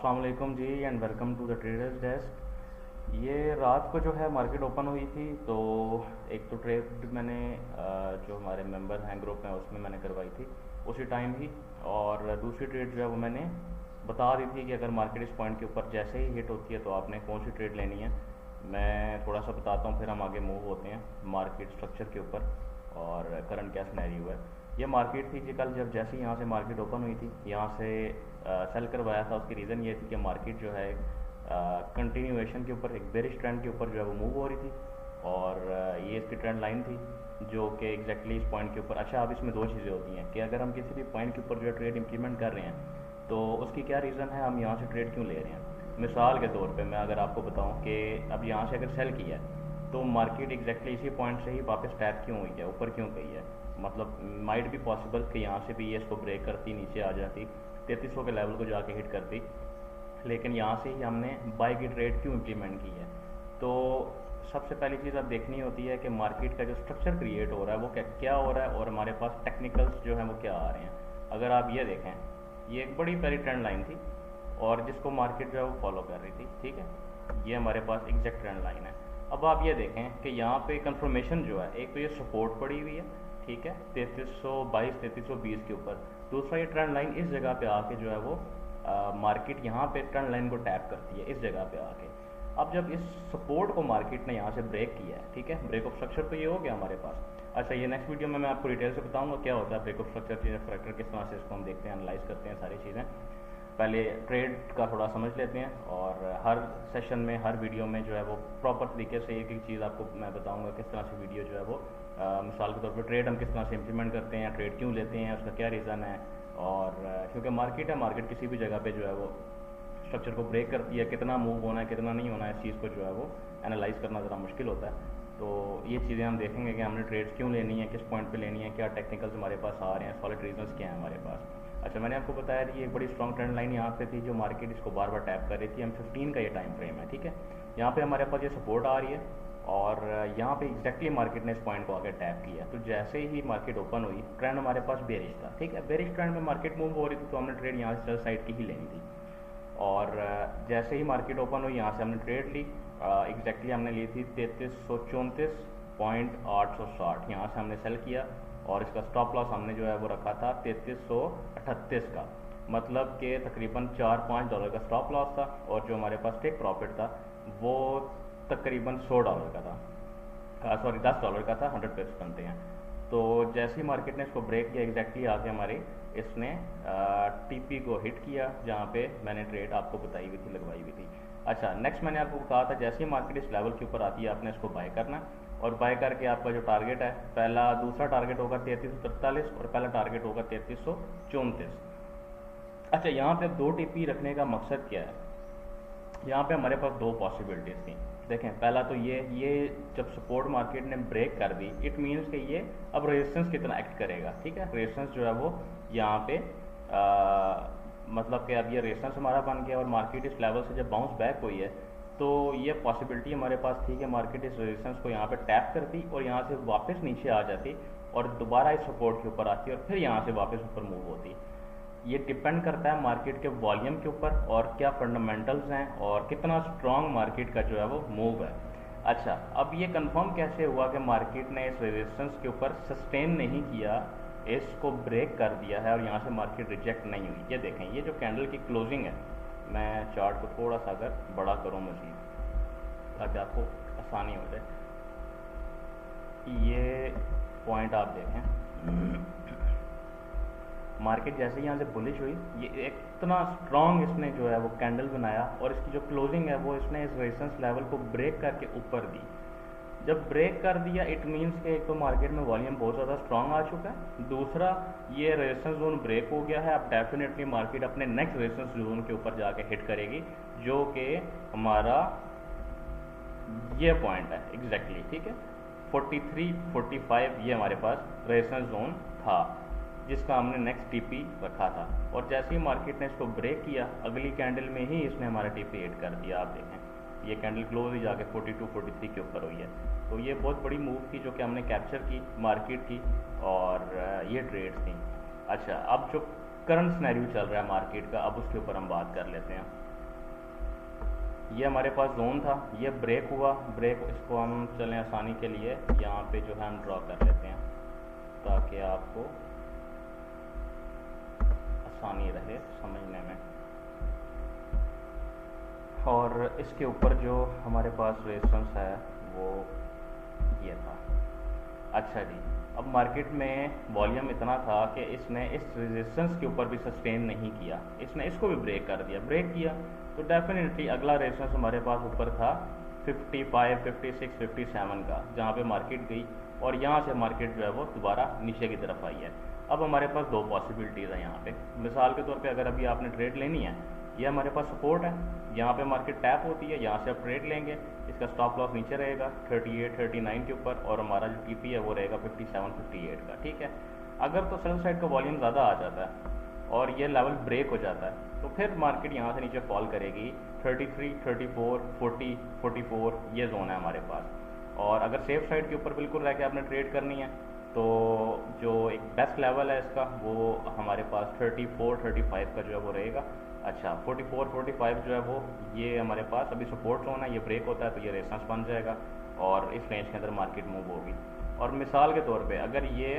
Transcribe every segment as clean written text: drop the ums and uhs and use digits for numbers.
अस्सलाम वालेकुम जी and welcome to the traders desk. ये रात को जो है मार्केट ओपन हुई थी, तो एक तो ट्रेड मैंने जो हमारे मेंबर हैं ग्रुप में उसमें मैंने करवाई थी उसी टाइम ही। और दूसरी ट्रेड जो है वो मैंने बता दी थी कि अगर मार्केट इस पॉइंट के ऊपर जैसे ही हिट होती है तो आपने कौन सी ट्रेड लेनी है। मैं थोड़ा सा बताता हूँ, फिर हम आगे मूव होते हैं मार्केट स्ट्रक्चर के ऊपर और करंट क्या सिनेरियो है। ये मार्केट थी जी, कल जब जैसे ही यहाँ से मार्केट ओपन हुई थी यहाँ से सेल करवाया था। उसकी रीज़न ये थी कि मार्केट जो है कंटिन्यूएशन के ऊपर, एक बेरिश ट्रेंड के ऊपर जो है वो मूव हो रही थी और ये इसकी ट्रेंड लाइन थी जो कि एग्जैक्टली इस पॉइंट के ऊपर। अच्छा, अब इसमें दो चीज़ें होती हैं कि अगर हम किसी भी पॉइंट के ऊपर जो है ट्रेड इंप्लीमेंट कर रहे हैं तो उसकी क्या रीज़न है, हम यहाँ से ट्रेड क्यों ले रहे हैं। मिसाल के तौर पे मैं अगर आपको बताऊँ कि अब यहाँ से अगर सेल किया है तो मार्केट एग्जैक्टली इसी पॉइंट से ही वापस टैप क्यों हुई है, ऊपर क्यों गई है। मतलब माइट भी पॉसिबल कि यहाँ से भी ये इसको ब्रेक करती, नीचे आ जाती, 3300 के लेवल को जाके हिट करती, लेकिन यहाँ से ही हमने बाई की ट्रेड क्यों इम्प्लीमेंट की है। तो सबसे पहली चीज़ अब देखनी होती है कि मार्केट का जो स्ट्रक्चर क्रिएट हो रहा है वो क्या हो रहा है और हमारे पास टेक्निकल्स जो हैं वो क्या आ रहे हैं। अगर आप ये देखें, ये एक बड़ी प्यारी ट्रेंड लाइन थी और जिसको मार्केट जो है वो फॉलो कर रही थी, ठीक है। ये हमारे पास एग्जैक्ट ट्रेंड लाइन है। अब आप ये देखें कि यहाँ पे कंफर्मेशन जो है, एक तो ये सपोर्ट पड़ी हुई है, ठीक है, 3322 3320 के ऊपर। दूसरा ये ट्रेंड लाइन इस जगह पे आके जो है वो मार्केट यहाँ पे ट्रेंड लाइन को टैप करती है इस जगह पे आके। अब जब इस सपोर्ट को मार्केट ने यहाँ से ब्रेक किया है, ठीक है, ब्रेक ऑफ स्ट्रक्चर तो ये हो गया हमारे पास। अच्छा, ये नेक्स्ट वीडियो में मैं आपको डिटेल से बताऊंगा क्या होता है ब्रेक ऑफ स्ट्रक्चर, फैक्टर किस तरह से इसको हम देखते हैं, एनालाइज करते हैं सारी चीज़ें। पहले ट्रेड का थोड़ा समझ लेते हैं और हर सेशन में, हर वीडियो में जो है वो प्रॉपर तरीके से एक एक चीज़ आपको मैं बताऊंगा किस तरह से वीडियो जो है वो मिसाल के तौर पे ट्रेड हम किस तरह से इम्प्लीमेंट करते हैं, ट्रेड क्यों लेते हैं, उसका क्या रीज़न है। और क्योंकि मार्केट है, मार्केट किसी भी जगह पे जो है वो स्ट्रक्चर को ब्रेक करती है, कितना मूव होना है कितना नहीं होना है, इस चीज़ को जो है वो एनालाइज करना ज़रा मुश्किल होता है। तो ये चीज़ें हम देखेंगे कि हमने ट्रेड्स क्यों लेनी है, किस पॉइंट पे लेनी है, क्या टेक्निकल्स हमारे पास आ रहे हैं, सॉलिड रीजंस क्या हैं हमारे पास। अच्छा, मैंने आपको बताया कि एक बड़ी स्ट्रॉन्ग ट्रेंड लाइन यहाँ पे थी जो मार्केट इसको बार बार टैप कर रही थी। M15 का ये टाइम फ्रेम है, ठीक है। यहाँ पे हमारे पास ये सपोर्ट आ रही है और यहाँ पे एग्जैक्टली मार्केट ने इस पॉइंट को आगे टैप किया। तो जैसे ही मार्केट ओपन हुई, ट्रेंड हमारे पास बेरिश था, ठीक है, बेरिश ट्रेंड में मार्केट मूव हो रही थी तो हमने ट्रेड यहाँ से साइड की ही लेनी थी। और जैसे ही मार्केट ओपन हुई यहाँ से हमने ट्रेड ली, एग्जैक्टली हमने ली थी 3334.860। यहाँ से हमने सेल किया और इसका स्टॉप लॉस हमने जो है वो रखा था 3338 का, मतलब कि तकरीबन $4-5 का स्टॉप लॉस था और जो हमारे पास टेक प्रॉफिट था वो तकरीबन $100 का था, सॉरी $10 का था, 100 पिप्स बनते हैं। तो जैसे ही मार्केट ने इसको ब्रेक किया, एग्जैक्टली आके हमारे इसने टीपी को हिट किया जहाँ पे मैंने ट्रेड आपको बताई हुई थी, लगवाई हुई थी। अच्छा, नेक्स्ट मैंने आपको कहा था जैसे ही मार्केट इस लेवल के ऊपर आती है आपने इसको बाय करना और बाय करके आपका जो टारगेट है, पहला दूसरा टारगेट होगा 3343 और पहला टारगेट होगा 3334। अच्छा, यहाँ पे अब दो टीपी रखने का मकसद क्या है। यहाँ पे हमारे पास दो पॉसिबिलिटीज़ थी। देखें, पहला तो ये जब सपोर्ट मार्केट ने ब्रेक कर दी, इट मीन्स कि ये अब रेजिस्टेंस की तरह एक्ट करेगा, ठीक है। रेजिस्टेंस जो है वो यहाँ पे मतलब कि अब ये रेजिस्टेंस हमारा बन गया और मार्केट इस लेवल से जब बाउंस बैक हुई है तो ये पॉसिबिलिटी हमारे पास थी कि मार्केट इस रेजिस्टेंस को यहाँ पे टैप करती और यहाँ से वापस नीचे आ जाती और दोबारा इस सपोर्ट के ऊपर आती और फिर यहाँ से वापस ऊपर मूव होती। ये डिपेंड करता है मार्केट के वॉल्यूम के ऊपर और क्या फंडामेंटल्स हैं और कितना स्ट्रॉन्ग मार्केट का जो है वो मूव है। अच्छा, अब ये कंफर्म कैसे हुआ कि मार्केट ने इस रेजिस्टेंस के ऊपर सस्टेन नहीं किया, इसको ब्रेक कर दिया है और यहाँ से मार्केट रिजेक्ट नहीं हुई। ये देखें, ये जो कैंडल की क्लोजिंग है, मैं चार्ट को थोड़ा सा अगर बड़ा करूँ मज़ीद ताकि आपको आसानी हो जाए, ये पॉइंट आप देखें, मार्केट जैसे यहाँ से बुलिश हुई, ये एक इतना स्ट्रॉन्ग इसने जो है वो कैंडल बनाया और इसकी जो क्लोजिंग है वो इसने इस रेजिस्टेंस लेवल को ब्रेक करके ऊपर दी। जब ब्रेक कर दिया इट मीन्स कि एक तो मार्केट में वॉल्यूम बहुत ज़्यादा स्ट्रॉन्ग आ चुका है, दूसरा ये रेजिस्टेंस जोन ब्रेक हो गया है। अब डेफिनेटली मार्केट अपने नेक्स्ट रेजिस्टेंस जोन के ऊपर जाके हिट करेगी जो कि हमारा ये पॉइंट है एग्जैक्टली, ठीक है, 43-45 ये हमारे पास रेजिस्टेंस जोन था जिसका हमने नेक्स्ट टीपी रखा था। और जैसे ही मार्केट ने इसको ब्रेक किया, अगली कैंडल में ही इसने हमारा टीपी हिट कर दिया। आप देखें, ये कैंडल क्लोज ही जाके 42-43 के ऊपर हुई है। तो ये बहुत बड़ी मूव थी जो कि हमने कैप्चर की मार्केट की और ये ट्रेड्स थी। अच्छा, अब जो करंट सिनेरियो चल रहा है मार्केट का, अब उसके ऊपर हम बात कर लेते हैं। ये हमारे पास जोन था, ये ब्रेक हुआ, ब्रेक इसको हम चलें आसानी के लिए यहाँ पे जो है हम ड्रॉ कर लेते हैं ताकि आपको आसानी रहे समझने में। और इसके ऊपर जो हमारे पास रेजिस्टेंस है वो ये था। अच्छा जी, अब मार्केट में वॉल्यूम इतना था कि इसने इस रेजिस्टेंस के ऊपर भी सस्टेन नहीं किया, इसने इसको भी ब्रेक कर दिया। ब्रेक किया तो डेफिनेटली अगला रेजिस्टेंस हमारे पास ऊपर था 55, 56, 57 का, जहाँ पे मार्केट गई और यहाँ से मार्केट जो है वो दोबारा नीचे की तरफ आई है। अब हमारे पास दो पॉसिबिलिटीज़ है यहाँ पे। मिसाल के तौर पे अगर अभी आपने ट्रेड लेनी है, ये हमारे पास सपोर्ट है, यहाँ पे मार्केट टैप होती है, यहाँ से आप ट्रेड लेंगे, इसका स्टॉप लॉस नीचे रहेगा 38, 39 के ऊपर और हमारा जो टीपी है वो रहेगा 57, 58 का, ठीक है। अगर तो सेल साइड का वॉल्यूम ज़्यादा आ जाता है और ये लेवल ब्रेक हो जाता है तो फिर मार्केट यहाँ से नीचे फॉल करेगी 33, 34, 40, 44, ये जोन है हमारे पास। और अगर सेफ साइड के ऊपर बिल्कुल रह के आपने ट्रेड करनी है तो जो एक बेस्ट लेवल है इसका वो हमारे पास 34, 35 का जो है वो रहेगा। अच्छा 44, 45 जो है वो ये हमारे पास अभी सपोर्ट जोन है, ये ब्रेक होता है तो ये रेजिस्टेंस बन जाएगा और इस रेंज के अंदर मार्केट मूव होगी। और मिसाल के तौर पे अगर ये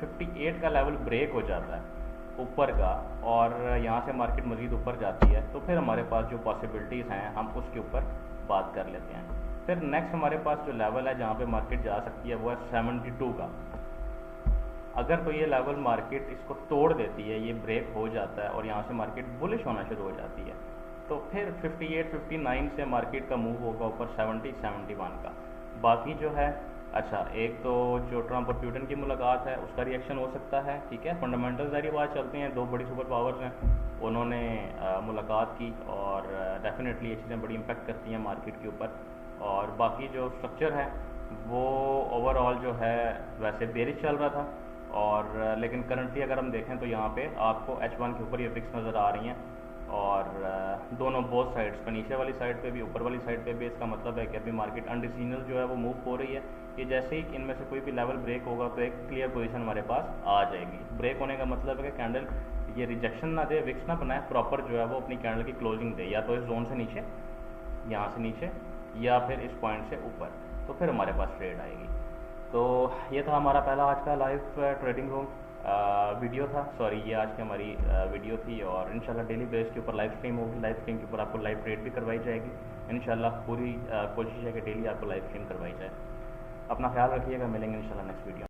58 का लेवल ब्रेक हो जाता है ऊपर का और यहाँ से मार्केट मज़ीद ऊपर जाती है तो फिर हमारे पास जो पॉसिबिलिटीज़ हैं हम उसके ऊपर बात कर लेते हैं। फिर नेक्स्ट हमारे पास जो लेवल है जहाँ पे मार्केट जा सकती है वो है 72 का। अगर तो ये लेवल मार्केट इसको तोड़ देती है, ये ब्रेक हो जाता है और यहाँ से मार्केट बुलिश होना शुरू हो जाती है तो फिर 58, 59 से मार्केट का मूव होगा ऊपर 70, 71 का। बाकी जो है अच्छा एक तो जो ट्रम्प और प्यूटन की मुलाकात है उसका रिएक्शन हो सकता है, ठीक है। फंडामेंटल सारी बात चलते हैं, दो बड़ी सुपर पावर्स हैं, उन्होंने मुलाकात की और डेफिनेटली ये चीज़ें बड़ी इम्पेक्ट करती हैं मार्केट के ऊपर। और बाकी जो स्ट्रक्चर है वो ओवरऑल जो है वैसे बेरिश चल रहा था और लेकिन करंटली अगर हम देखें तो यहाँ पे आपको H1 के ऊपर ये विक्स नज़र आ रही हैं और दोनों बोथ साइड्स पे, नीचे वाली साइड पे भी ऊपर वाली साइड पे भी। इसका मतलब है कि अभी मार्केट अनडिसीजनल जो है वो मूव हो रही है कि जैसे ही इनमें से कोई भी लेवल ब्रेक होगा तो एक क्लियर पोजीशन हमारे पास आ जाएगी। ब्रेक होने का मतलब है कि कैंडल ये रिजेक्शन ना दे, विक्स ना बनाए, प्रॉपर जो है वो अपनी कैंडल की क्लोजिंग दे, या तो इस जोन से नीचे, यहाँ से नीचे, या फिर इस पॉइंट से ऊपर, तो फिर हमारे पास ट्रेड आएगी। तो ये था हमारा पहला आज का लाइव ट्रेडिंग रूम वीडियो था, सॉरी ये आज की हमारी वीडियो थी। और इंशाल्लाह डेली बेस के ऊपर लाइव स्ट्रीम होगी, लाइव स्ट्रीम के ऊपर आपको लाइव ट्रेड भी करवाई जाएगी इंशाल्लाह। पूरी कोशिश है कि डेली आपको लाइव स्ट्रीम करवाई जाए। अपना ख्याल रखिएगा, मिलेंगे इंशाल्लाह नेक्स्ट वीडियो।